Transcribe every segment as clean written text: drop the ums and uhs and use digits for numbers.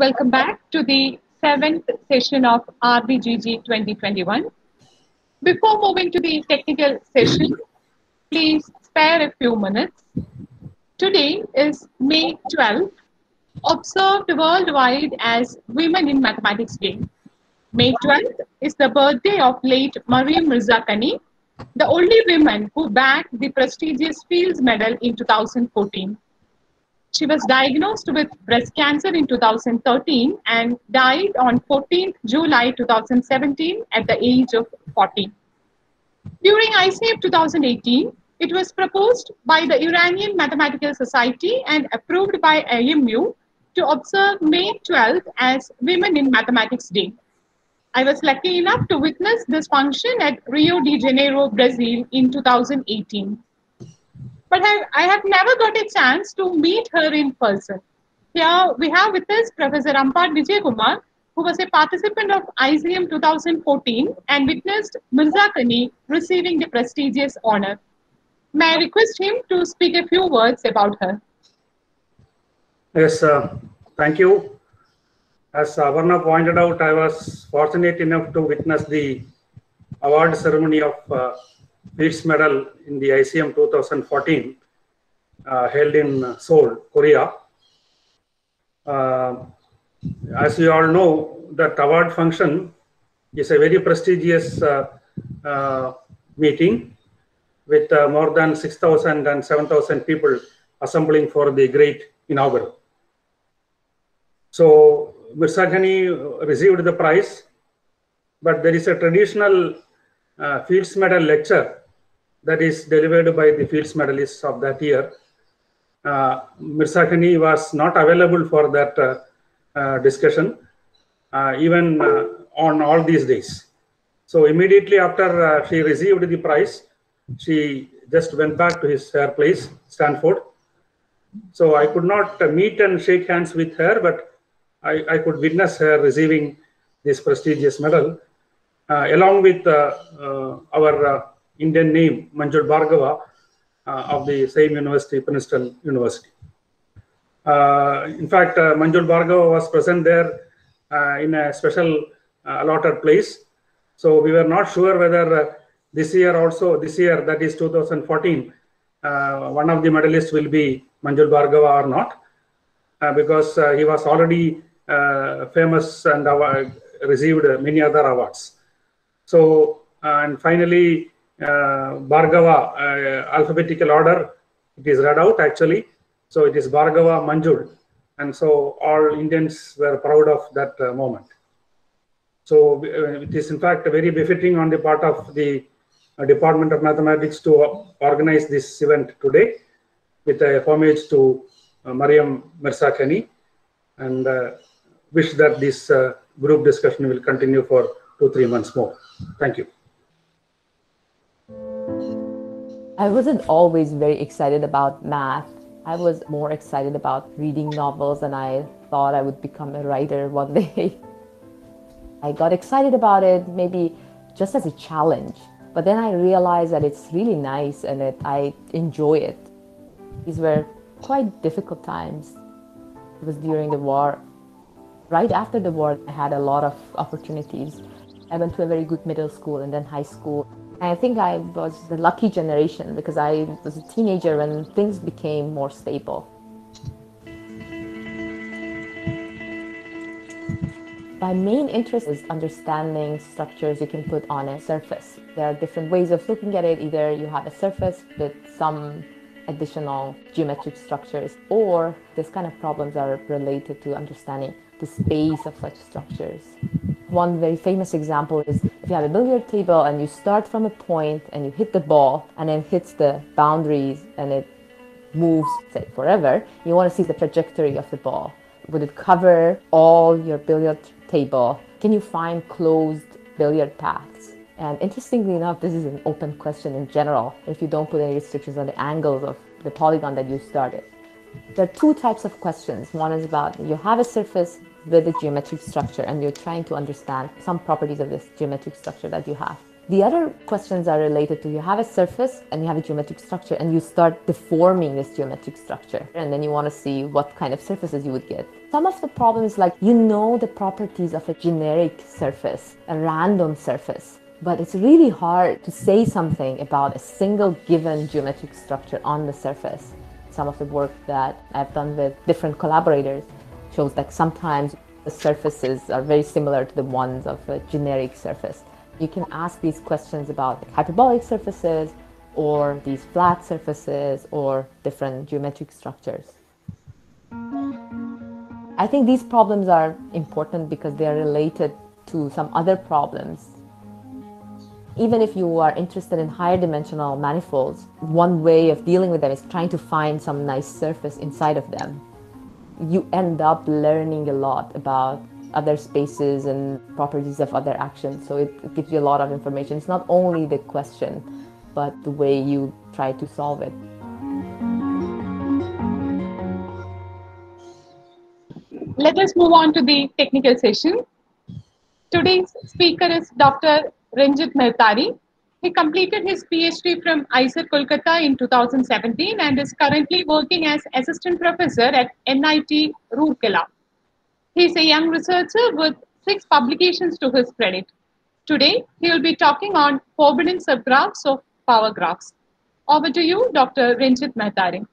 Welcome back to the seventh session of RBGG 2021. Before moving to the technical session, please spare a few minutes. Today is May 12th, observed worldwide as Women in Mathematics Day. May 12th is the birthday of late Mariam Mirzakhani, the only woman who bagged the prestigious Fields Medal in 2014. She was diagnosed with breast cancer in 2013 and died on 14th July 2017 at the age of 40. During ICF 2018, it was proposed by the Iranian Mathematical Society and approved by IMU to observe May 12th as Women in Mathematics Day. I was lucky enough to witness this function at Rio de Janeiro, Brazil in 2018. But I have never got a chance to meet her in person. Here we have with us Professor Ampad Vijayakumar, who was a participant of ICM 2014 and witnessed Mirzakhani receiving the prestigious honor. May I request him to speak a few words about her? Yes, thank you. As Avarna pointed out, I was fortunate enough to witness the award ceremony of Fields Medal in the ICM 2014 held in Seoul, Korea. As you all know, that award function is a very prestigious meeting with more than 6,000 and 7,000 people assembling for the great inaugural. So Mirzakhani received the prize, but there is a traditional Fields Medal lecture that is delivered by the Fields medalists of that year. Mirzakhani was not available for that discussion, even on all these days. So immediately after she received the prize, she just went back to her place, Stanford. So I could not meet and shake hands with her, but I could witness her receiving this prestigious medal, along with our Indian name, Manjul Bhargava, of the same university, Princeton University. In fact, Manjul Bhargava was present there in a special allotted place. So we were not sure whether this year, that is 2014, one of the medalists will be Manjul Bhargava or not, because he was already famous and received many other awards. So, and finally, Bhargava, alphabetical order, it is read out actually. So it is Bhargava Manjul. And so all Indians were proud of that moment. So it is in fact very befitting on the part of the Department of Mathematics to organize this event today with a homage to Mariam Mirzakhani, and wish that this group discussion will continue for 2-3 months more. Thank you. I wasn't always very excited about math. I was more excited about reading novels, and I thought I would become a writer one day. I got excited about it maybe just as a challenge, but then I realized that it's really nice and that I enjoy it. These were quite difficult times. It was during the war. Right after the war, I had a lot of opportunities. I went to a very good middle school and then high school. I think I was the lucky generation because I was a teenager when things became more stable. My main interest is understanding structures you can put on a surface. There are different ways of looking at it. Either you have a surface with some additional geometric structures, or this kind of problems are related to understanding the space of such structures. One very famous example is if you have a billiard table and you start from a point and you hit the ball and then hits the boundaries and it moves, say, forever, you want to see the trajectory of the ball. Would it cover all your billiard table? Can you find closed billiard paths? And interestingly enough, this is an open question in general if you don't put any restrictions on the angles of the polygon that you started. There are two types of questions. One is about you have a surface with a geometric structure and you're trying to understand some properties of this geometric structure that you have. The other questions are related to you have a surface and you have a geometric structure and you start deforming this geometric structure, and then you want to see what kind of surfaces you would get. Some of the problems, like you know the properties of a generic surface, a random surface, but it's really hard to say something about a single given geometric structure on the surface. Some of the work that I've done with different collaborators shows that sometimes the surfaces are very similar to the ones of a generic surface. You can ask these questions about hyperbolic surfaces or these flat surfaces or different geometric structures. I think these problems are important because they are related to some other problems. Even if you are interested in higher dimensional manifolds, one way of dealing with them is trying to find some nice surface inside of them. You end up learning a lot about other spaces and properties of other actions. So it gives you a lot of information. It's not only the question, but the way you try to solve it. Let us move on to the technical session. Today's speaker is Dr. Ranjit Mehtari. He completed his PhD from IISER Kolkata in 2017 and is currently working as assistant professor at NIT Roorkela. He is a young researcher with 6 publications to his credit. Today, he will be talking on forbidden subgraphs of power graphs. Over to you, Dr. Ranjit Mehtari.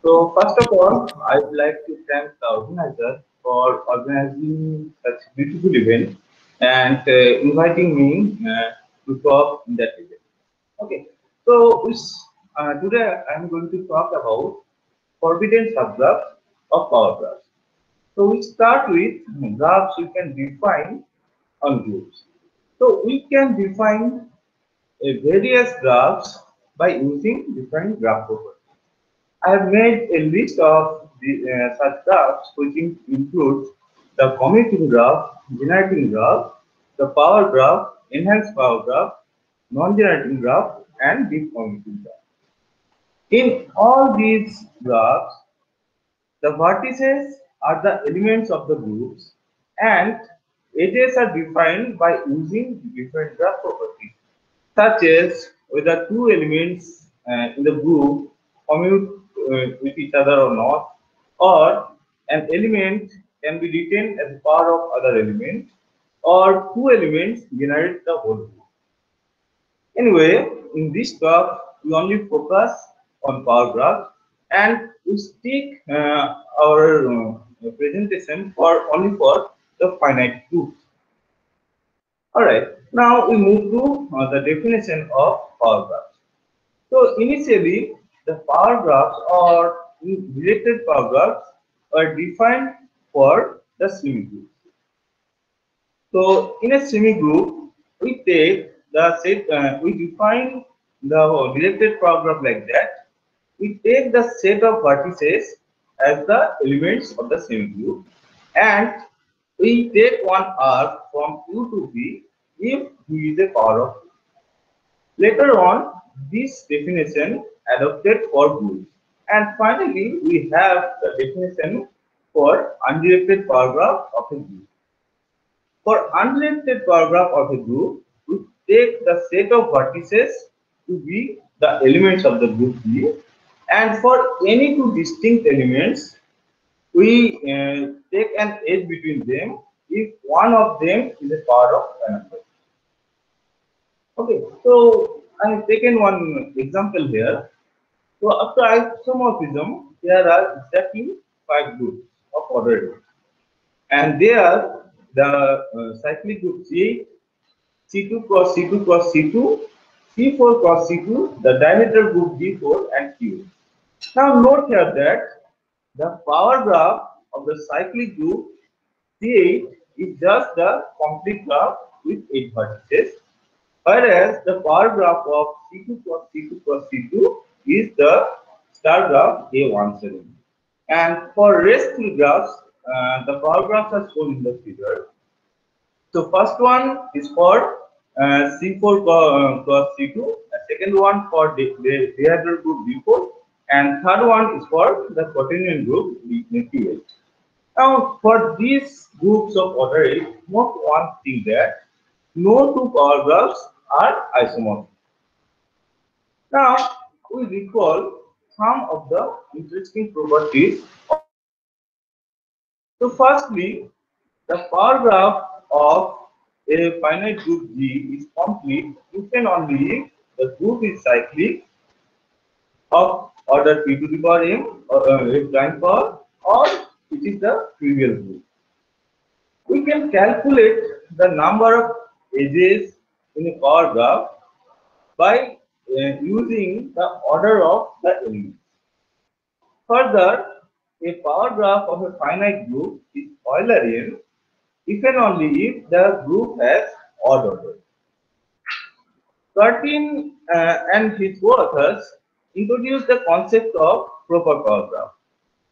So first of all, I would like to thank the organizer for organizing such beautiful event and inviting me to talk in that event. Okay, so today I am going to talk about forbidden subgraphs of power graphs. So we start with graphs we can define on groups. So we can define various graphs by using different graph properties. I have made a list of such graphs which includes the commuting graph, generating graph, the power graph, enhanced power graph, non-generating graph, and deep commuting graph. In all these graphs, the vertices are the elements of the groups and edges are defined by using different graph properties, such as whether two elements in the group commute with each other or not, or an element can be written as part of other element, or two elements generate the whole group. Anyway, in this talk, we only focus on power graphs and we stick our presentation only for the finite groups. Alright, now we move to the definition of power graphs. So initially, the power graphs or related power graphs are defined for the semigroup. So in a semigroup, we take the set, we define the related power graph like that. We take the set of vertices as the elements of the semigroup, and we take one arc from U to V if V is a power of 2. Later on, this definition adopted for groups, and finally we have the definition for undirected power graph of a group. For undirected power graph of a group, we take the set of vertices to be the elements of the group V, and for any two distinct elements, we take an edge between them if one of them is a power of another. Okay, so I have taken one example here. So after isomorphism, there are exactly 5 groups of order, and they are the cyclic group C8, C2 cross C2 cross C2, C4 cross C2, the diameter group D4, and Q. Now note here that the power graph of the cyclic group C8 is just the complete graph with 8 vertices, whereas the power graph of C2 cross C2 cross C2 is the star graph A17. And for rest 3 graphs, the power graphs are shown in the figure. So first one is for C4 cross C2, second one for the diagonal group D4, and third one is for the quaternion group D8. Now for these groups of order 8, note one thing that no two power graphs are isomorphic. Now we recall some of the interesting properties of So firstly, the power graph of a finite group G is complete if and only if the group is cyclic of order p to the power m or a prime power, or it is the trivial group. We can calculate the number of edges in a power graph by using the order of the elements. Further, a power graph of a finite group is Eulerian if and only if the group has odd order. Curtin and his co-authors introduced the concept of proper power graph.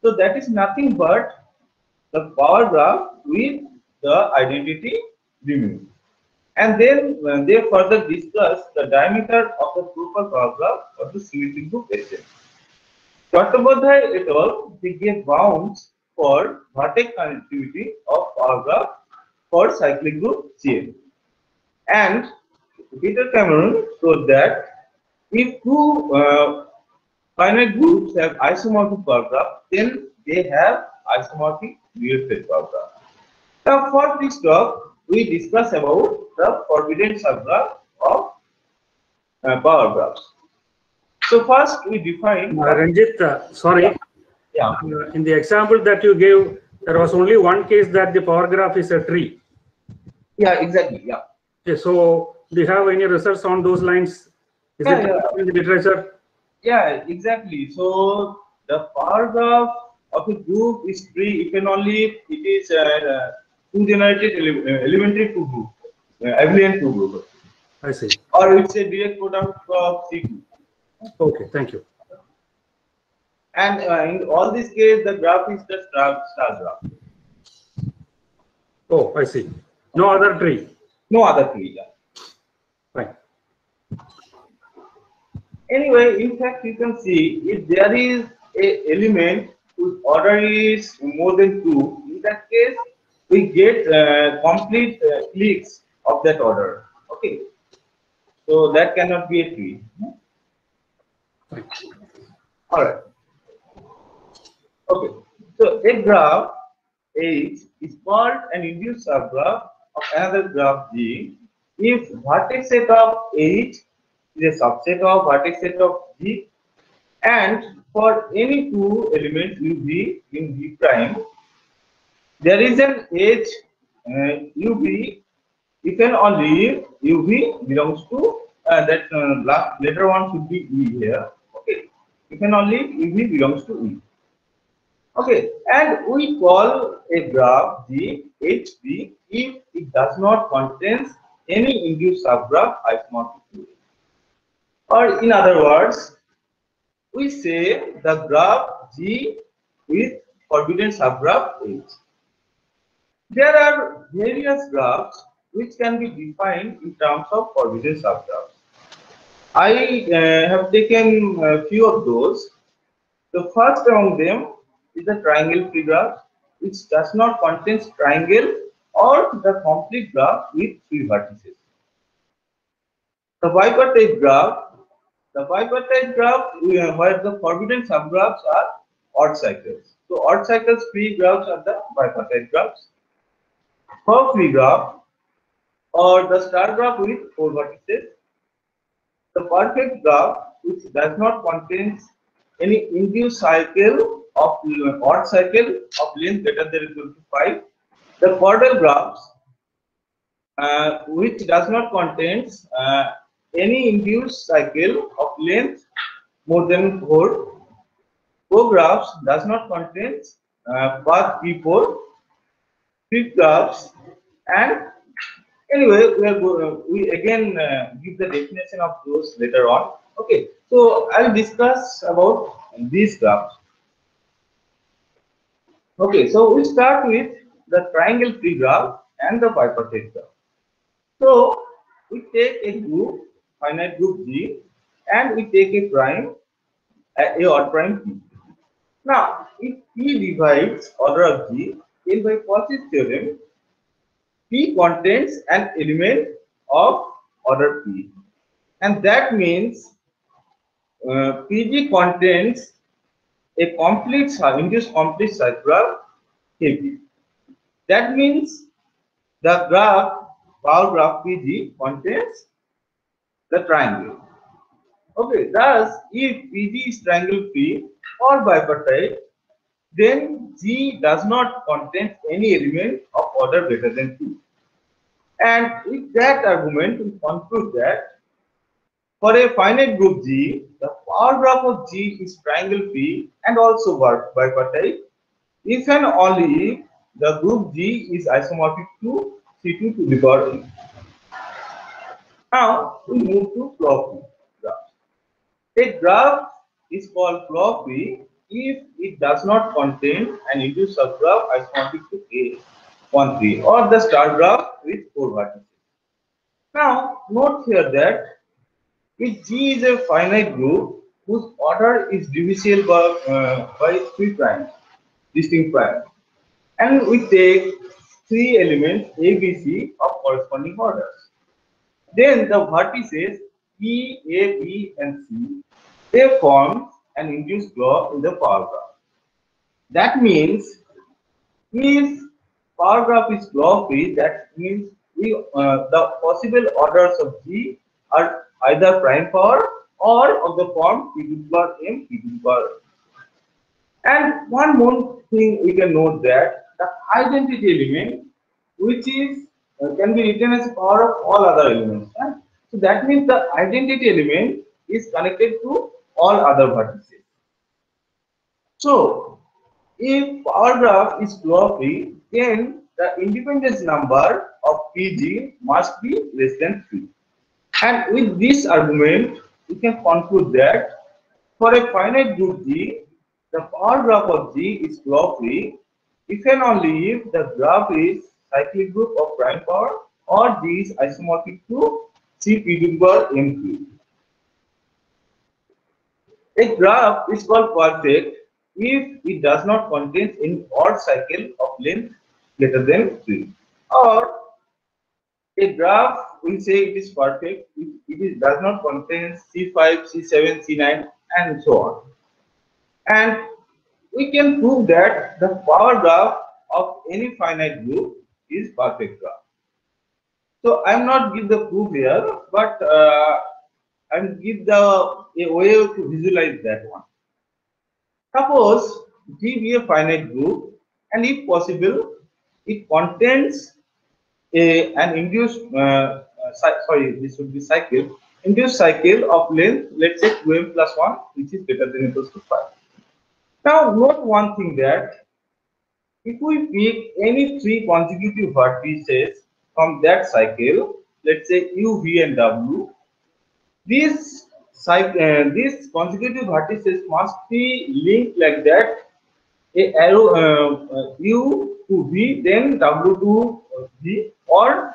So that is nothing but the power graph with the identity removed. And then they further discuss the diameter of the proper power graph of the symmetric group Sn. Chattopadhyay et al. They gave bounds for vertex connectivity of power graph for cyclic group Cn. And Peter Cameron showed that if two finite groups have isomorphic power graph, then they have isomorphic related power graph. Now, for this talk, we discuss about the forbidden subgraph of power graphs. So first, we define. Ranjit, sorry. Yeah. In the example that you gave, there was only one case that the power graph is a tree. Yeah, exactly. Yeah. Okay, so do you have any research on those lines? Is it in the literature? Yeah, exactly. So the power graph of a group is tree if and only if it is two generated elementary two group, abelian two group. I see. Or it's a direct product of C group. Okay, thank you. And in all these cases, the graph is the star graph. Oh, I see. No other tree. No other tree. Yeah. Fine. Anyway, in fact, you can see if there is a element whose order is more than 2, in that case, we get complete cliques of that order. Okay. So that cannot be a tree. Fine. All right. Okay. So a graph H is called an induced subgraph of another graph G if vertex set of H is a subset of vertex set of G, and for any two elements UV in V prime, there is an edge UV if and only if UV belongs to later one should be E here. Okay, if and only if UV belongs to E. Okay, and we call a graph G HV if it does not contain any induced subgraph isomorphic. Or in other words, we say the graph G with forbidden subgraph H. There are various graphs which can be defined in terms of forbidden subgraphs. I have taken a few of those. The first among them is the triangle free graph, which does not contain triangle or the complete graph with 3 vertices. The bipartite graph, where the forbidden subgraphs are odd cycles. So odd cycles free graphs are the bipartite graphs. For free graph or the star graph with 4 vertices. The perfect graph, which does not contain any induced cycle of odd cycle of length greater than or equal to 5. The chordal graphs, which does not contain any induced cycle of length more than 4. Co-graphs does not contain path P4. Free graphs, and anyway, we again give the definition of those later on. Okay, so I'll discuss about these graphs. Okay, so we start with the triangle free graph and the bipartite graph. So we take a group, finite group G, and we take a prime, a odd prime P. Now, if P divides order of G, then by Cauchy's theorem, P contains an element of order P, and that means PG contains a complete induced complete subgraph KP. That means the graph, power graph PG contains the triangle. Okay, thus if PG is triangle free or bipartite, then G does not contain any element of order greater than 2. And with that argument, we conclude that for a finite group G, the power graph of G is triangle free and also bipartite if and only if the group G is isomorphic to C2 to the power n. Now we move to flaw-free graph. A graph is called flaw-free if it does not contain an induced subgraph isomorphic to A13 or the star graph with 4 vertices. Now note here that if G is a finite group whose order is divisible by 3 primes, distinct primes, and we take 3 elements A, B, C of corresponding orders, then the vertices E, A, B, and C, they form an induced law in the power graph. That means if power graph is law free, that means the possible orders of G are either prime power or of the form P to the power M, P to the power. And one more thing we can note that the identity element, which is can be written as a power of all other elements. Right? So that means the identity element is connected to all other vertices. So if power graph is law free, then the independence number of PG must be less than 3. And with this argument, we can conclude that for a finite group G, the power graph of G is law free if and only if the graph is cyclic group of prime power or G is isomorphic to C P to the power M cube. A graph is called perfect if it does not contain any odd cycle of length greater than 3, or a graph we say it is perfect if it does not contain C5, C7, C9 and so on. And we can prove that the power graph of any finite group is perfect graph. So I am not give the proof here, but I will give a way to visualize that one. Suppose G be a finite group, and if possible, it contains an induced this would be cycle, induced cycle of length, let's say 2m plus 1, which is greater than or equals to 5. Now note one thing, that if we pick any 3 consecutive vertices from that cycle, let's say U, V and W, these consecutive vertices must be linked like that, a arrow U to V, then W to V, or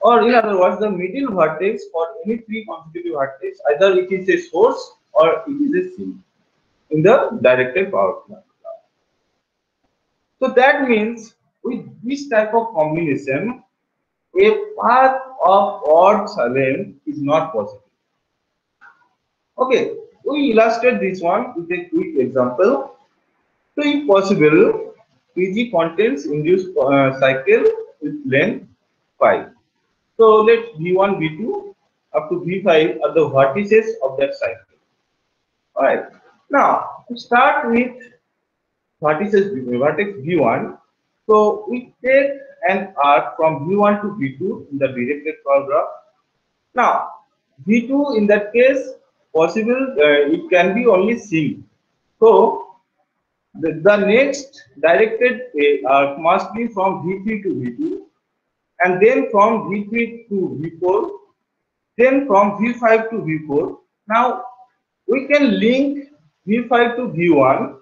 in other words, the middle vertex for any 3 consecutive vertices, either it is a source or it is a sink in the directed power graph. So that means with this type of combination, a path of odd length is not possible. Okay, we illustrate this one with a quick example. So if possible, PG contains induced cycle with length 5. So let V1, V2 up to V5 are the vertices of that cycle. Alright. Now to start with vertex V1. So we take an arc from V1 to V2 in the directed power graph. Now V2 in that case possible it can be only sink. So the next directed arc must be from V3 to V2, and then from V3 to V4, then from V5 to V4. Now we can link V5 to V1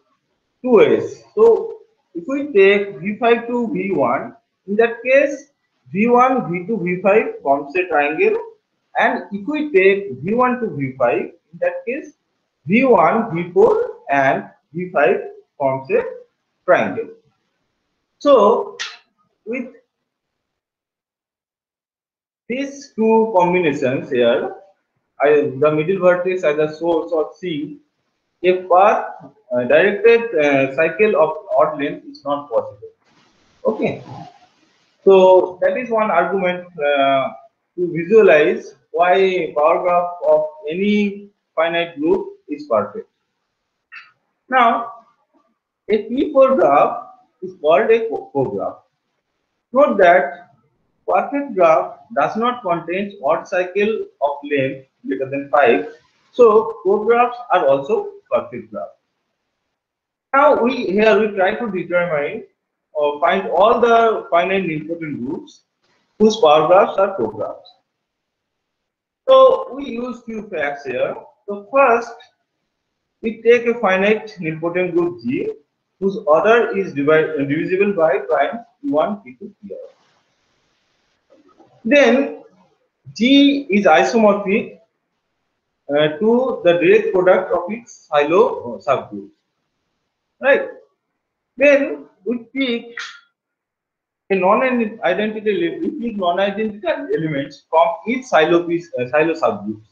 two ways. So if we take V5 to V1, in that case V1, V2, V5 forms a triangle, and if we take V1 to V5, in that case V1, V4 and V5 forms a triangle. So with these 2 combinations here, the middle vertex either source or sink, a path directed cycle of odd length is not possible. Okay, so that is one argument to visualize why power graph of any finite group is perfect. Now, a P4 graph is called a co-graph. Note that perfect graph does not contain odd cycle of length greater than 5, so co-graphs are also perfect graphs. Now we try to determine or find all the finite nilpotent groups whose power graphs are co-graphs. So we use few facts here. So first, we take a finite nilpotent group G whose order is divisible by primes P1, P2, Pr. Then G is isomorphic to the direct product of its Sylow subgroups. Right? Then we pick a non-identical elements from each Sylow subgroups,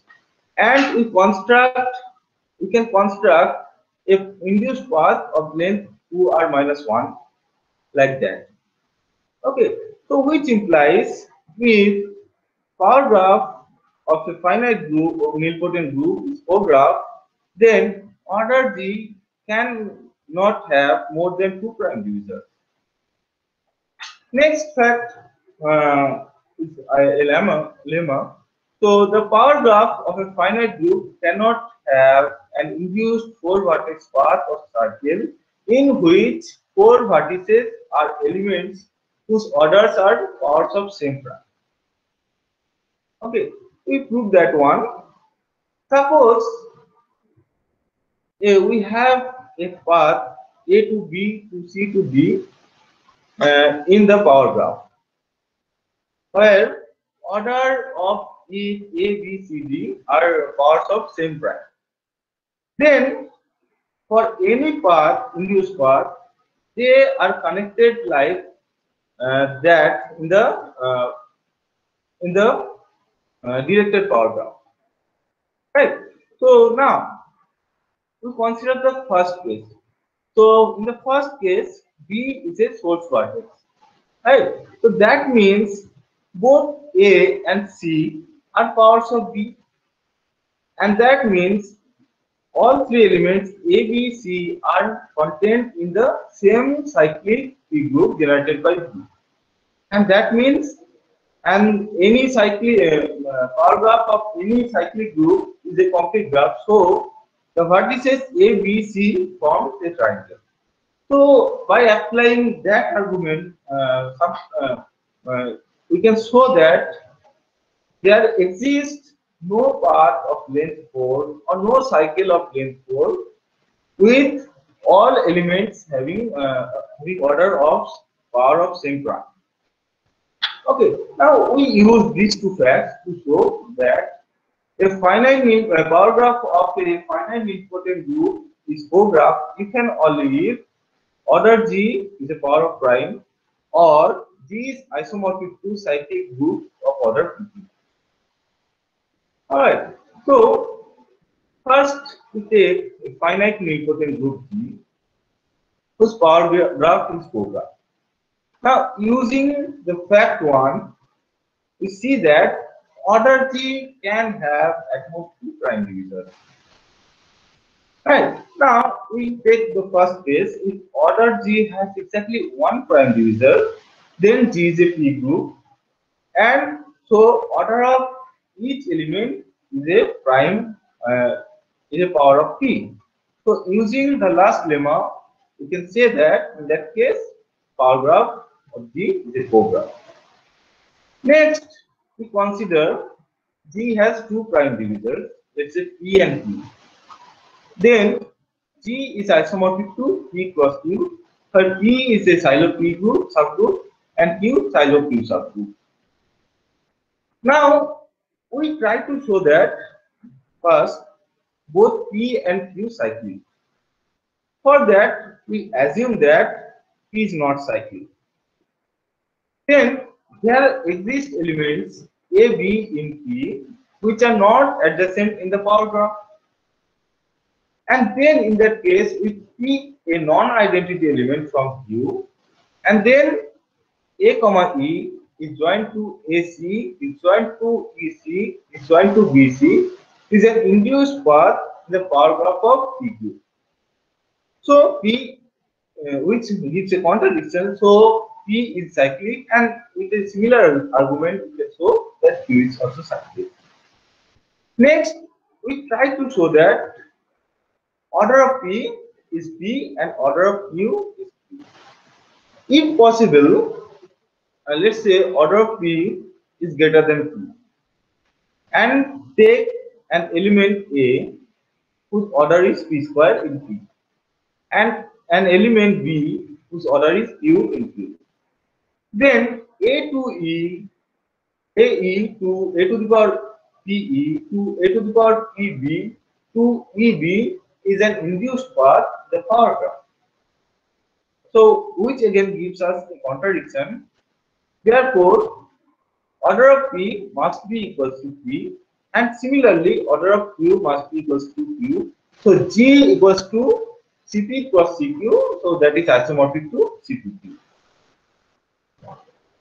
and we can construct a induced path of length 2 or -1 like that. Okay, so which implies if power graph of a finite group of nilpotent group is O-graph, then order G can not have more than 2 prime divisors. Next fact is a lemma. So the power graph of a finite group cannot have an induced 4-vertex path of circle in which 4 vertices are elements whose orders are powers of same prime. Okay, we prove that one. Suppose we have a path A to B to C to D in the power graph, where order of each A, B, C, D are powers of same prime. Then, for any path, induced path, they are connected like that in the directed power graph. Right. So now we consider the first case. So in the first case, B is a source vertex. Right. So that means both A and C are powers of B, and that means all three elements A, B, C are contained in the same cyclic P group generated by B, and that means any cyclic power graph of any cyclic group is a complete graph. So the vertices A, B, C form a triangle. So by applying that argument, we can show that there exists no path of length 4 or no cycle of length 4 with all elements having the order of power of same prime. Okay, now we use these two facts to show that a power graph of a finite nilpotent group is O-graph if and only if order G is a power of prime or G is isomorphic to cyclic group of order P. Alright, so first we take a finite nilpotent group G whose power graph is O-graph. Now using the fact 1, we see that order G can have at most 2 prime divisors. Right, now we take the first case. If order G has exactly 1 prime divisor, then G is a P group, and so order of each element is a prime is a power of P. So using the last lemma, we can say that in that case power graph of G is a co-graph. Next, we consider G has 2 prime divisors, let's say P and Q. Then G is isomorphic to P cross Q, where P is a Sylow P group subgroup and Q Sylow Q subgroup. Now we try to show that first both P and Q cyclic. For that, we assume that P is not cyclic. Then there exist elements A, B in P which are not adjacent in the power graph. And then in that case, we pick a non-identity element from Q, and then A comma E is joined to AC, is joined to EC, is joined to BC, is an induced path in the power graph of PQ. So P, which gives a contradiction, so P is cyclic, and with a similar argument, we can show that Q is also cyclic. Next, we try to show that order of P is P and order of Q is P. If possible, let's say order of P is greater than P, and take an element A whose order is P square in P, and an element B whose order is Q in Q. Then A to E, AE to A to the power PE to A to the power PB to EB is an induced path, the power graph. So, which again gives us a contradiction. Therefore, order of P must be equals to P, and similarly, order of Q must be equals to Q. So, G equals to CP cross CQ, so that is isomorphic to CPQ.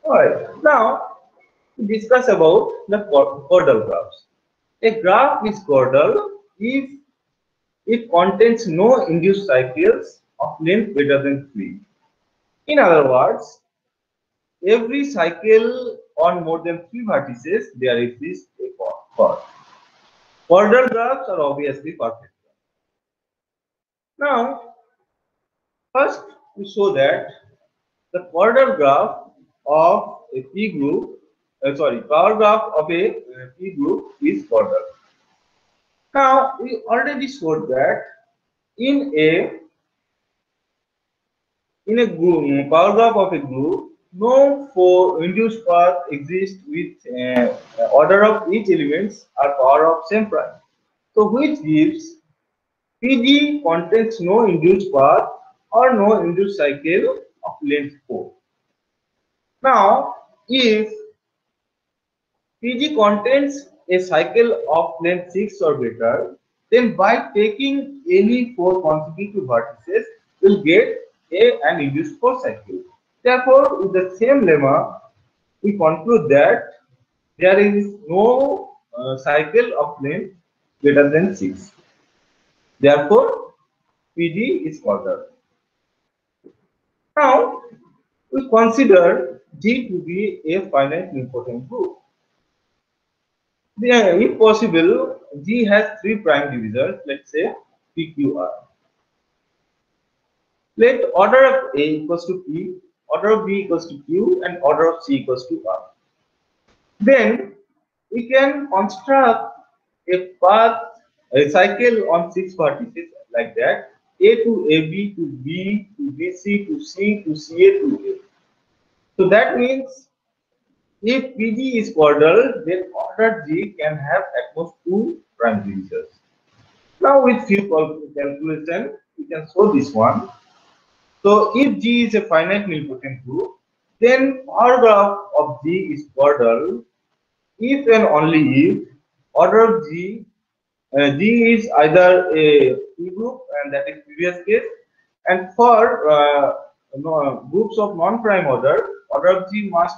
Alright, now we discuss about the chordal graphs. A graph is chordal if it contains no induced cycles of length greater than 3. In other words, every cycle on more than 3 vertices, there exists a chord. Chordal graphs are obviously perfect. Now, first we show that the chordal graph of a P group, power graph of a P group is chordal. Now, we already showed that in a group, power graph of a group, no induced path exists with order of each elements are power of same prime. So, which gives PG contains no induced path or no induced cycle of length 4. Now, if PG contains a cycle of length 6 or greater, then by taking any 4 consecutive vertices, we'll get an induced 4 cycle. Therefore, with the same lemma, we conclude that there is no cycle of length greater than 6. Therefore, PG is chordal. Now, we consider G to be a finite nilpotent group. If possible, G has 3 prime divisors, let's say PQR. Let order of A equals to P, order of B equals to Q, and order of C equals to R. Then we can construct a path, a cycle on 6 vertices like that: A to AB to B to BC to C to CA to A. So that means if PG is chordal, then order G can have at most 2 prime divisors. Now, with few calculation, we can show this one. So, if G is a finite nilpotent group, then power graph of G is chordal if and only if order of G is either a P group, and that is previous case, and for groups of non-prime order of G must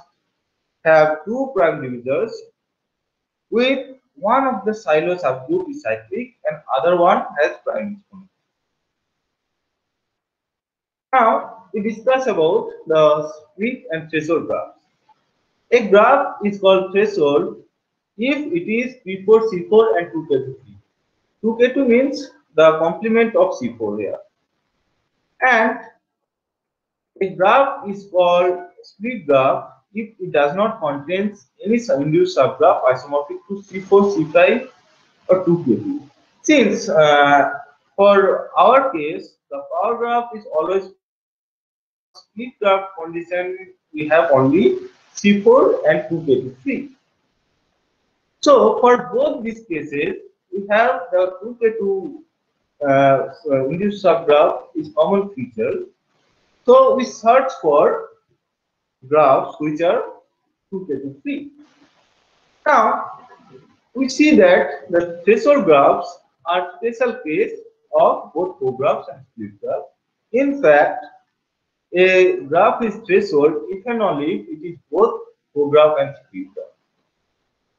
have 2 prime divisors with one of the silo subgroup is cyclic and other one has prime exponent. Now we discuss about the split and threshold graphs. A graph is called threshold if it is P4, C4 and 2K2. 2K2 means the complement of C4 here. And a graph is called split graph if it does not contain any induced subgraph isomorphic to C4, C5 or 2K2. Since for our case, the power graph is always split graph condition, we have only C4 and 2K2 free. So for both these cases, we have the 2K2 induced subgraph is common feature. So we search for graphs which are 2K2 free. Now we see that the threshold graphs are special case of both cographs and split graphs. In fact, a graph is threshold if and only if it is both co-graph and split graph.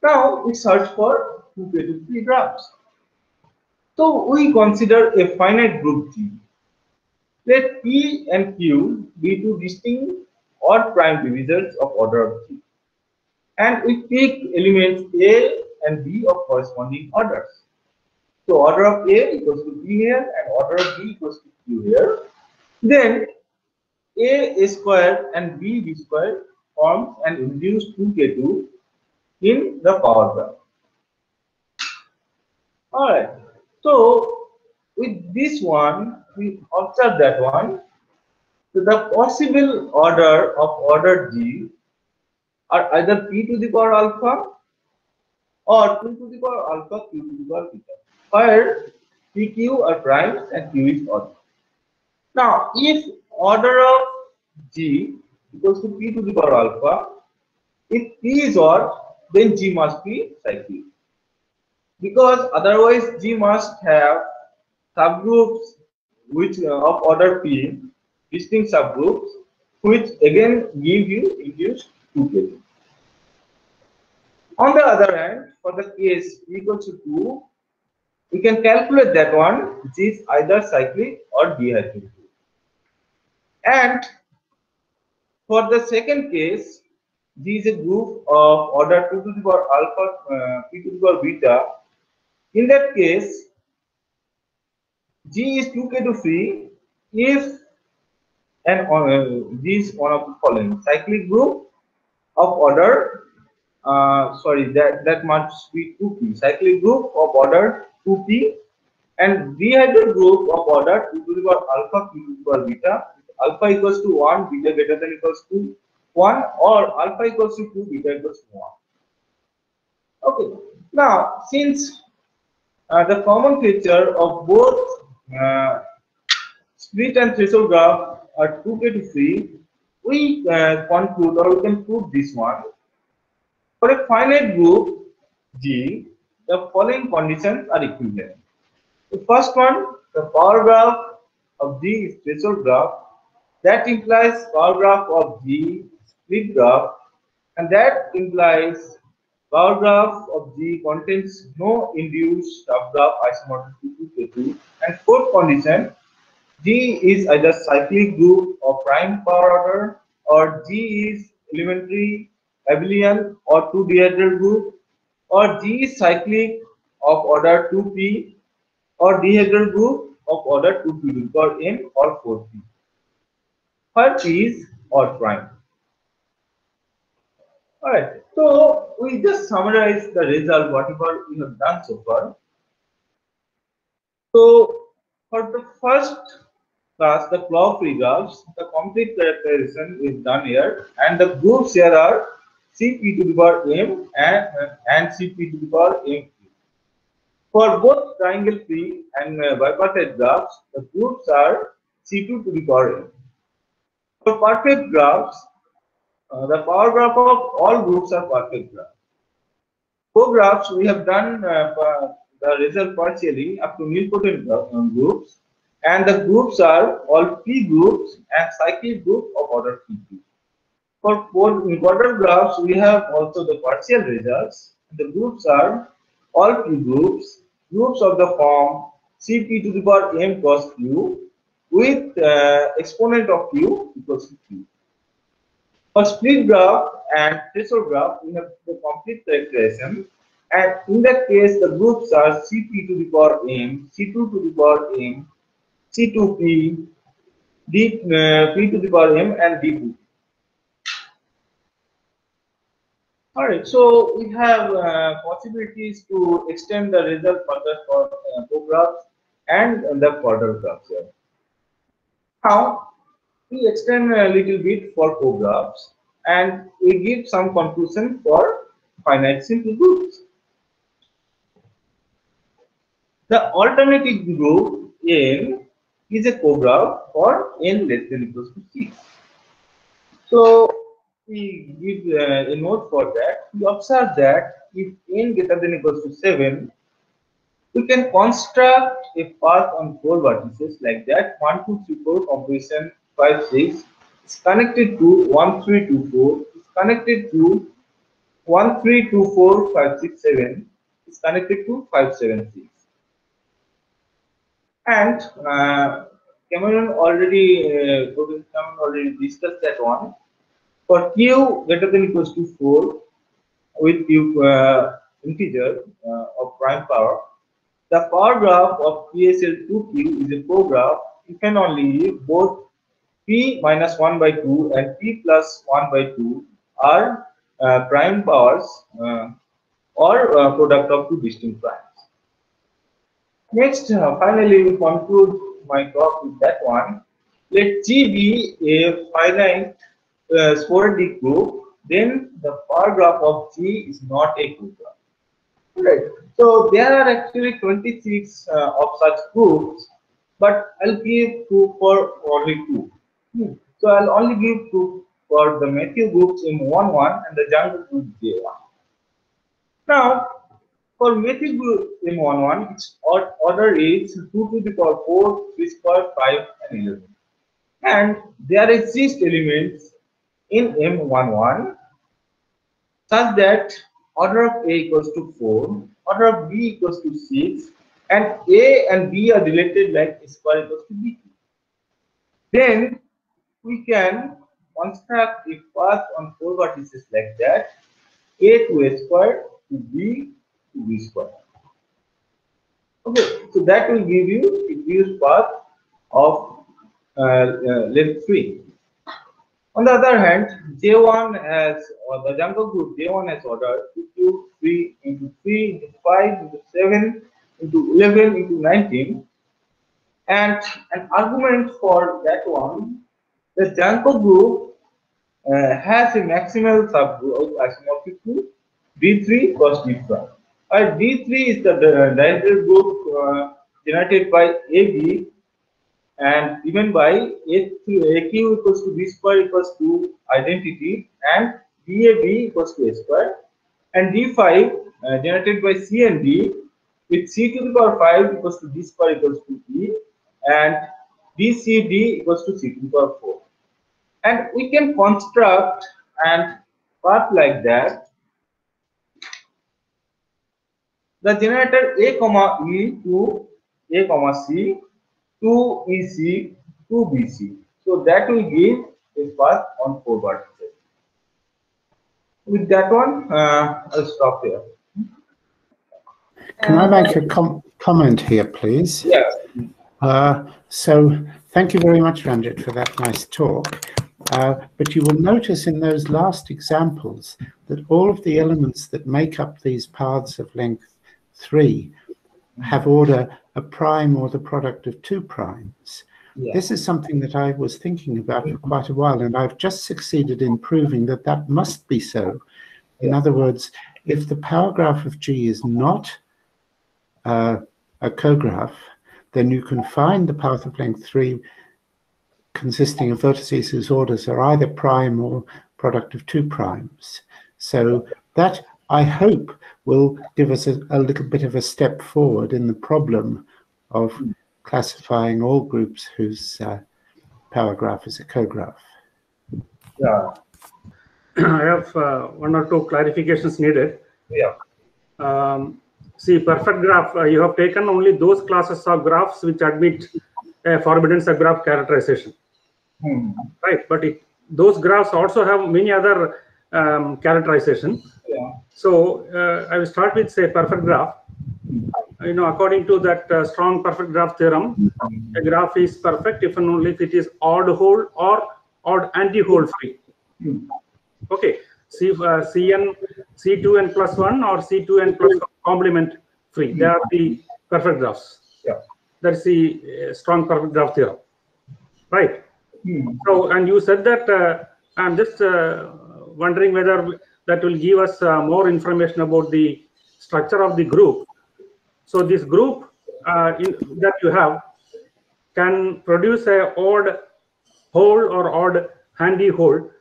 Now we search for 2k to 3 graphs. So we consider a finite group G. Let P and Q be two distinct odd prime divisors of order of G. And we pick elements A and B of corresponding orders. So order of A equals to B here and order of B equals to Q here. Then A square and B square forms an induced 2k2 in the power graph. Alright, so with this one, we observe that one. So the possible order of order G are either P to the power alpha or 2 to the power alpha Q to the power beta, where PQ are primes and Q is odd. Now, if order of G equals to P to the power alpha, if P is odd, then G must be cyclic. Because otherwise G must have subgroups which of order P, distinct subgroups, which again give you induced 2k. On the other hand, for the case P equals to 2, we can calculate that one, which is either cyclic or dihedral. And for the second case, G is a group of order 2 to the power alpha, P to the power beta. In that case, G is 2k to free if G is one of the following: cyclic group of order, that must be 2p, cyclic group of order 2p, and dihedral group of order 2 to the power alpha P to the power beta. Alpha equals to 1, beta greater than equals to 1, or alpha equals to 2, beta equals to 1. Okay. Now, since the common feature of both split and threshold graph are 2k to 3, we conclude, or we can prove this one. For a finite group G, the following conditions are equivalent. The first one, the power graph of G is threshold graph. That implies power graph of G split graph, and that implies power graph of G contains no induced subgraph isomorphic to 2k2. And fourth condition, G is either cyclic group of prime power order, or G is elementary, abelian, or 2 dihedral group, or G is cyclic of order 2p, or dihedral group of order 2p or n or 4p. Where P is odd prime. Alright, so we just summarize the result, whatever we have done so far. So for the first class, the claw-free graphs, the complete characterization is done here, and the groups here are Cp to the power m and Cp to the power m. For both triangle-free and bipartite graphs, the groups are C2 to the power m. For perfect graphs, the power graph of all groups are perfect graphs. For graphs, we have done the result partially up to nilpotent groups, and the groups are all P groups and cyclic group of order P2. For quadrant graphs, we have also the partial results. The groups are all P groups, groups of the form Cp to the power m cross q, with exponent of q equals to q. For split graph and threshold graph, we have the complete characterization, and in that case, the groups are Cp to the power m, C2 to the power m, C2p, P to the power m, and D2. Alright, so we have possibilities to extend the result further for co-graphs and the quadrant graphs here. Now, we extend a little bit for co-graphs, and we give some conclusion for finite simple groups. The alternative group N is a co-graph for n less than equals to 6. So we give a note for that. We observe that if n greater than equals to 7, we can construct a path on 4 vertices like that: 1, 2, 3, 4, composition 5, 6, is connected to 1324, is connected to 1324567, is connected to 576. And Cameron already discussed that one. For q greater than equals to 4 with q integer of prime power, the power graph of PSL2q is a power graph if and only if both p minus 1 by 2 and p plus 1 by 2 are prime powers or product of two distinct primes. Next, finally, we conclude my talk with that one. Let G be a finite sporadic group, then the power graph of G is not a group graph. Right. So there are actually 26 of such groups, but I'll give proof for only 2. So I'll only give proof for the Matthew groups M11 and the Jungle group J1. Now, for Matthew group M11, its order is 2 to the power 4, 3 square, 5, and 11. And there exist elements in M11 such that order of A equals to 4, order of B equals to 6, and A and B are related like A square equals to B. Then we can construct a path on 4 vertices like that, A to A square, to B to B square. Okay, so that will give you a reduced path of length 3. On the other hand, J1 has, or the Jungle group J1 has ordered 2, 3 into 3 into 5 into 7 into 11 into 19. And an argument for that one, the Jungle group has a maximal subgroup isomorphic to D3 plus D prime. D3 is the Dirichlet group generated by AB and given by AQ equals to B square equals to identity and DAB equals to A square, and D5 generated by C and D with C to the power 5 equals to D square equals to E and DCD equals to C to the power 4. And we can construct and path like that. The generator A comma E to A comma C to EC to BC. So that will give a path on 4 vertices. With that one, I'll stop here. Can I make a comment here, please? Yes. So thank you very much, Ranjit, for that nice talk. But you will notice in those last examples that all of the elements that make up these paths of length 3 have order a prime or the product of 2 primes. Yeah. This is something that I was thinking about for quite a while, and I've just succeeded in proving that that must be so. In other words, if the power graph of G is not a cograph, then you can find the path of length 3 consisting of vertices whose orders are either prime or product of 2 primes. So that, I hope, will give us a little bit of a step forward in the problem of classifying all groups whose power graph is a cograph. Yeah. I have 1 or 2 clarifications needed. Yeah. See, perfect graph, you have taken only those classes of graphs which admit a forbidden subgraph characterization. Right, but those graphs also have many other characterization. Yeah. So I will start with, say, perfect graph. You know, according to that strong perfect graph theorem, a graph is perfect if and only if it is odd whole or odd anti-whole free. Okay, Cn, C2n plus 1 or C2n plus 1 complement free. They are the perfect graphs. Yeah. That's the strong perfect graph theorem. Right. So, and you said that I'm just wondering whether that will give us more information about the structure of the group. So this group that you have can produce a odd whole or odd handy whole,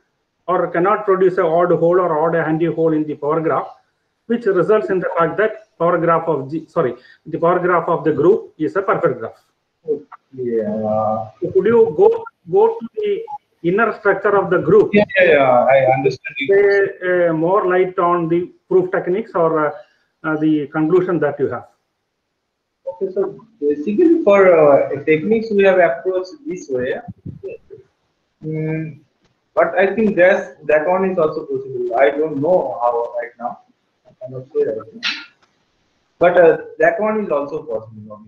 or cannot produce a odd whole or odd handy whole in the power graph, which results in the fact that power graph of the power graph of the group is a perfect graph. Yeah. So could you go to the inner structure of the group. Yeah, I understand. Say more light on the proof techniques or the conclusion that you have. Okay, so basically for techniques we have approached this way. But I think that one is also possible. I don't know how right now. I cannot say right now. But that one is also possible.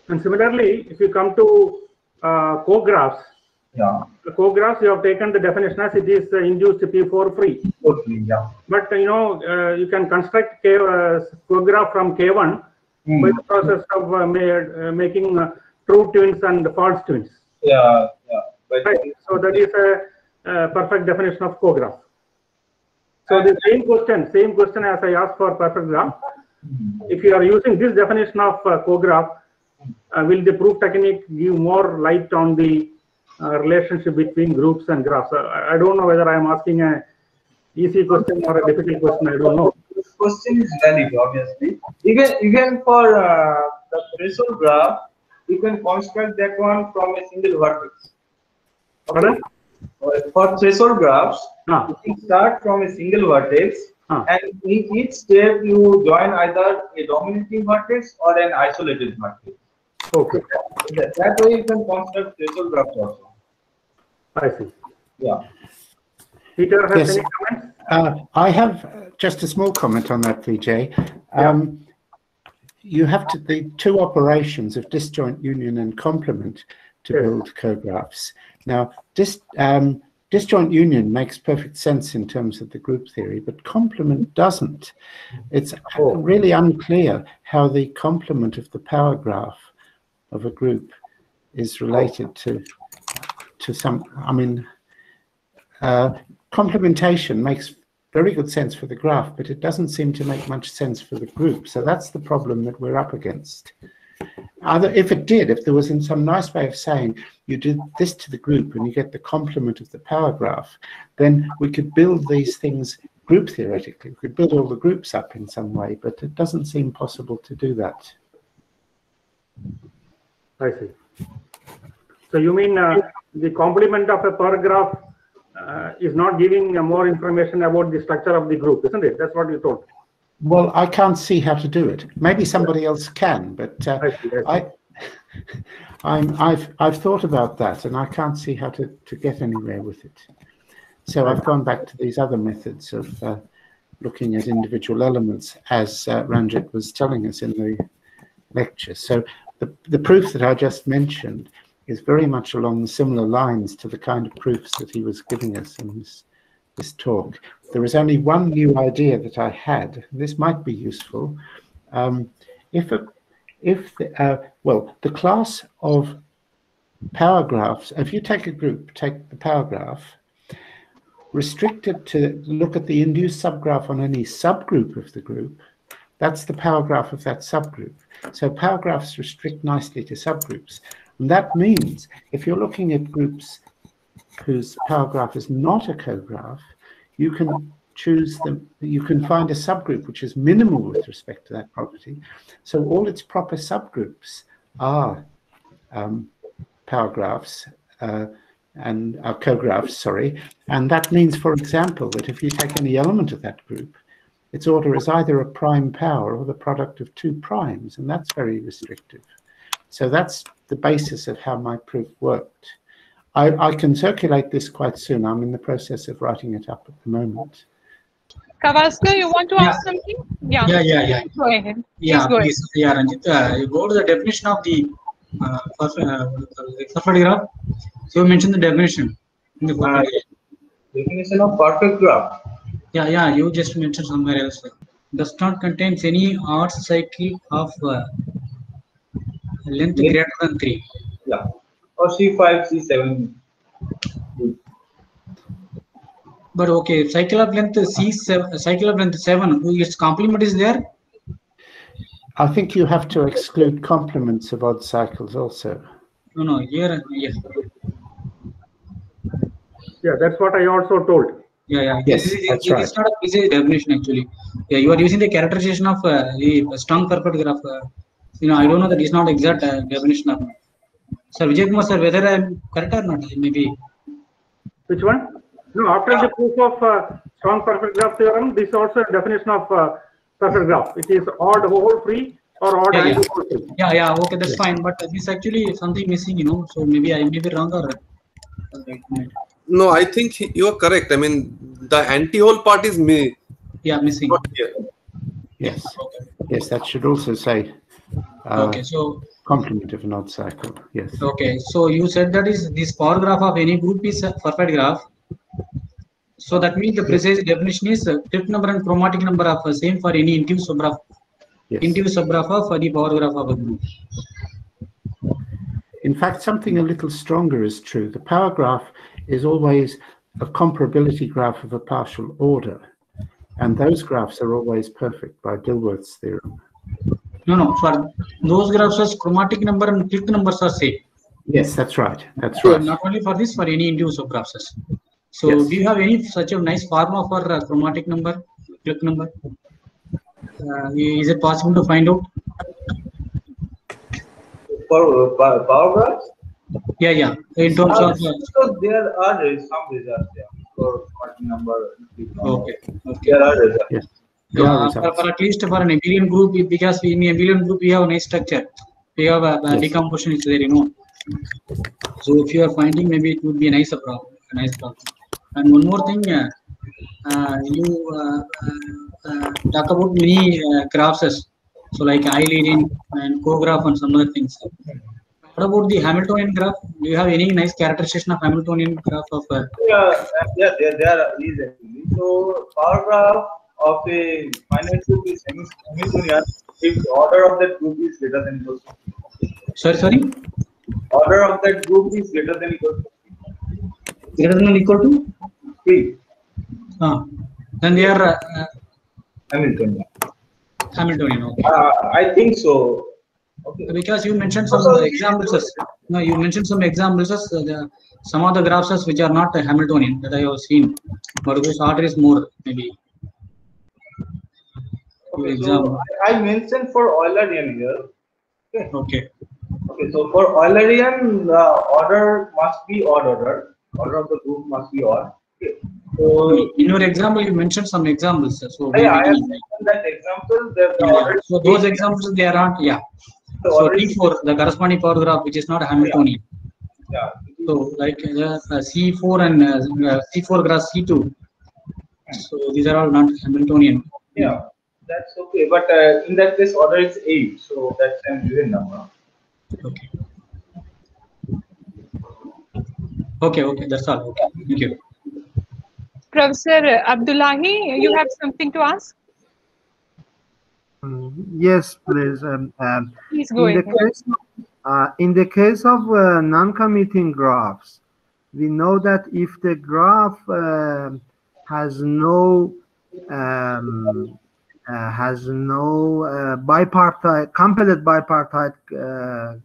And similarly, if you come to co-graphs, Yeah. the co-graphs you have taken the definition as it is induced P4 free. Okay, yeah. But you know you can construct co-graph from K1 by the process of making true twins and false twins. Yeah, yeah. But Right. So that is a perfect definition of co-graph. So the same question as I asked for perfect graph. If you are using this definition of co-graph, will the proof technique give more light on the relationship between groups and graphs? I don't know whether I am asking a easy question or a difficult question. I don't know. this question is valid, obviously. Even for the threshold graph, you can construct that one from a single vertex. Pardon? For threshold graphs, Ah. you can start from a single vertex, Ah. and in each step you join either a dominating vertex or an isolated vertex. Okay. That way you can construct threshold graphs also. I see. Yeah. Peter has Yes. any comments? I have just a small comment on that, Vijay. You have the two operations of disjoint union and complement to Yes. build co-graphs. Now, disjoint union makes perfect sense in terms of the group theory, but complement doesn't. It's really unclear how the complement of the power graph of a group is related to some. I mean, complementation makes very good sense for the graph, but it doesn't seem to make much sense for the group. So that's the problem that we're up against. If it did, if there was some nice way of saying you did this to the group and you get the complement of the power graph, then we could build these things group theoretically. We could build all the groups up in some way, but it doesn't seem possible to do that. I see. So you mean the complement of a paragraph is not giving more information about the structure of the group, isn't it? That's what you told. Well, I can't see how to do it. Maybe somebody else can, but I've thought about that, and I can't see how to get anywhere with it. So I've gone back to these other methods of looking at individual elements, as Ranjit was telling us in the lecture. So the proof that I just mentioned is very much along similar lines to the kind of proofs that he was giving us in this talk. There is only one new idea that I had. This might be useful. The class of power graphs, if you take a group, take the power graph, restrict it to look at the induced subgraph on any subgroup of the group, that's the power graph of that subgroup. So power graphs restrict nicely to subgroups. And that means if you're looking at groups whose power graph is not a co-graph, you can choose them. You can find a subgroup which is minimal with respect to that property. So all its proper subgroups are power graphs and are co-graphs, sorry. And that means, for example, that if you take any element of that group, its order is either a prime power or the product of two primes, and that's very restrictive. So that's the basis of how my proof worked. I can circulate this quite soon. I'm in the process of writing it up at the moment. Kavaskar, you want to ask something? Yeah. Go ahead. Please. Yeah, Ranjit. You go to the definition of the perfect graph. So you mentioned the definition. In the Definition of perfect graph. Yeah. You just mentioned somewhere else. Does not contains any odd cycle of length greater than 3. Yeah. Or C5, C7. But okay, cycle of length C7, cycle of length 7, its complement is there? I think you have to exclude complements of odd cycles also. No, here, yeah. Yeah, that's what I also told. Yeah. Yes, that's right. It's not a precise definition actually. Yeah, you are using the characterization of the strong perfect graph. I don't know that is not exact definition of. Sir Vijay Kumar sir, whether I am correct or not, maybe. Which one? No, after the proof of strong perfect graph theorem, this is also a definition of perfect graph. It is odd hole free or odd angle hole free. Yeah, okay, that's fine. But this actually something missing, so maybe I may be wrong or right. No, I think you are correct. I mean, the anti-hole part is missing. Missing. Yes. Yes, that should also say okay, so complement of an odd cycle. Yes. Okay, so you said that is this power graph of any group is a perfect graph. So that means the precise definition is trip number and chromatic number of same for any intuitive subgraph. Yes. Intuitive subgraph of the power graph of a group. In fact, something a little stronger is true. The power graph is always a comparability graph of a partial order. And those graphs are always perfect by Dilworth's theorem. No, for those graphs as chromatic number and click numbers are same. Yes, that's right. That's So right. not only for this, for any intuitive subgraphs. So Yes. do you have any such a nice formula for chromatic number, click number? Is it possible to find out? For power graphs? Yeah. In terms of so there are some results for number. okay. There are results. Yes. For at least for an abelian group, because in the abelian group we have a nice structure. We have a decomposition is there, So if you are finding, maybe it would be a nice problem. And one more thing, you talk about many graphs, so like Eilerian and co-graph and some other things. What about the Hamiltonian graph? Do you have any nice characterization of Hamiltonian graph of? There are these actually. So power graph of a finite group is Hamiltonian if the order of that group is greater than equal to. Sorry. Order of that group is greater than equal to. Greater than or equal to 3. Then they are Hamiltonian. Okay. I think so. Okay. Because you mentioned some examples. No, you mentioned some examples. Some of the graphs which are not Hamiltonian that I have seen, but whose order is more maybe. Okay, so I mentioned for Eulerian here. Okay. So for Eulerian, the order must be odd order. Order of the group must be odd. Okay. So in your example, you mentioned some examples. So I have mentioned that example. So those examples they are not. Yeah. So T4, the corresponding power graph, which is not Hamiltonian. Yeah. So like C4 and C4 graph C2. So these are all not Hamiltonian. Yeah, that's okay. But in that case, order is 8. So that's an even number. Okay. That's all. Okay. Thank you. Professor Abdullahi, you have something to ask? Yes, please. Please go ahead. In the case of non-commuting graphs, we know that if the graph has no bipartite, completed bipartite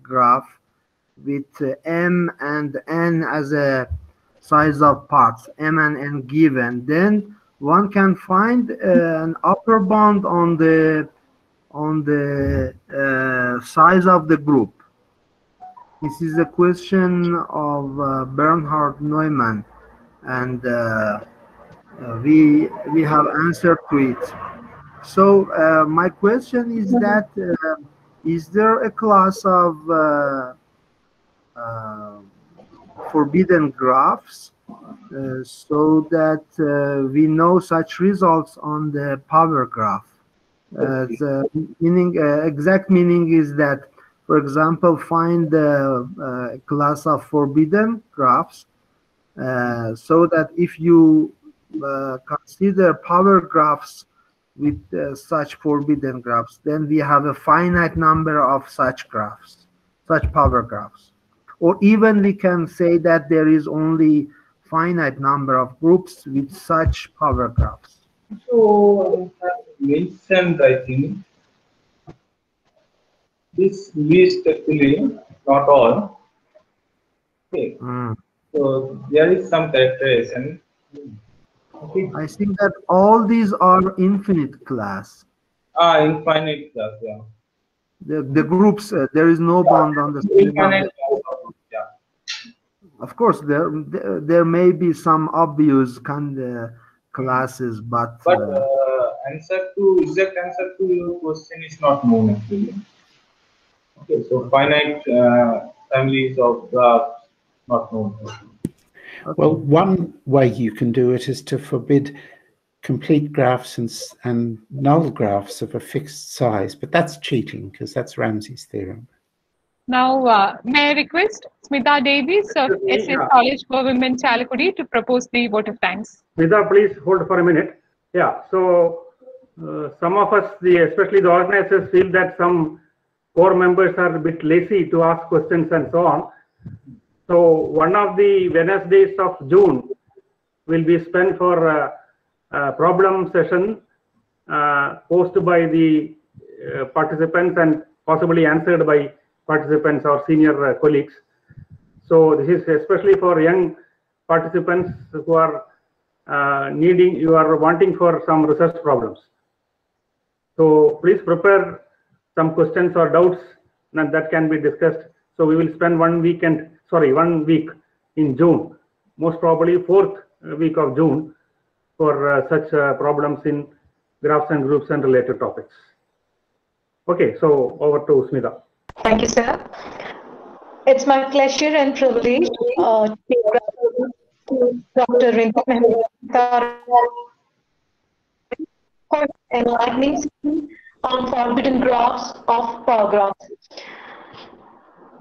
graph with m and n as a size of parts, m and n given, then one can find an upper bound on the size of the group. This is a question of Bernhard Neumann, and we have answered to it. So my question is that is there a class of forbidden graphs so that we know such results on the power graph? The meaning, exact meaning is that, for example, find the class of forbidden graphs so that if you consider power graphs with such forbidden graphs, then we have a finite number of such graphs, such power graphs. Or even we can say that there is only finite number of groups with such power graphs. So I have mentioned, I think, this list actually, not all. Okay. So there is some characterization. Okay. I think that all these are infinite class. Infinite class, yeah. The groups, there is no bound on the Infinite class. Of course, there may be some obvious kind of classes, but exact answer to your question is not known actually. Okay, so finite families of graphs not known. Okay. Well, one way you can do it is to forbid complete graphs and null graphs of a fixed size, but that's cheating because that's Ramsey's theorem. Now, may I request Smita Davies of SS College for Women Chalakudi to propose the vote of thanks. Smita, please hold for a minute. Yeah, so some of us, especially the organizers, feel that some core members are a bit lazy to ask questions and so on. So one of the Wednesdays of June will be spent for a problem session posted by the participants and possibly answered by participants or senior colleagues. So this is especially for young participants who are wanting for some research problems. So please prepare some questions or doubts that can be discussed. So we will spend 1 week in June, most probably 4th week of June, for such problems in graphs and groups and related topics. Okay, so over to Smita. Thank you, sir. It's my pleasure and privilege to Dr. Rinki Mehta for enlightening on forbidden graphs of power graphs.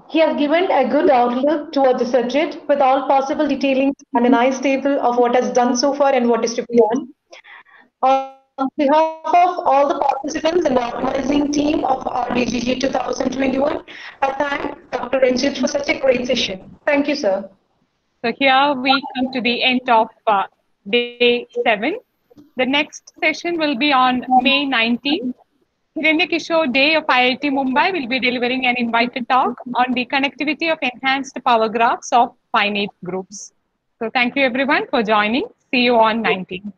He has given a good outlook towards the subject with all possible detailings and a nice table of what has done so far and what is to be done. On behalf of all the participants and the organizing team of RBGG 2021, I thank Dr. Ranjit for such a great session. Thank you, sir. So here we come to the end of day 7. The next session will be on May 19th. Hiranya Kishore Day of IIT Mumbai will be delivering an invited talk on the connectivity of enhanced power graphs of finite groups. So thank you everyone for joining. See you on 19th.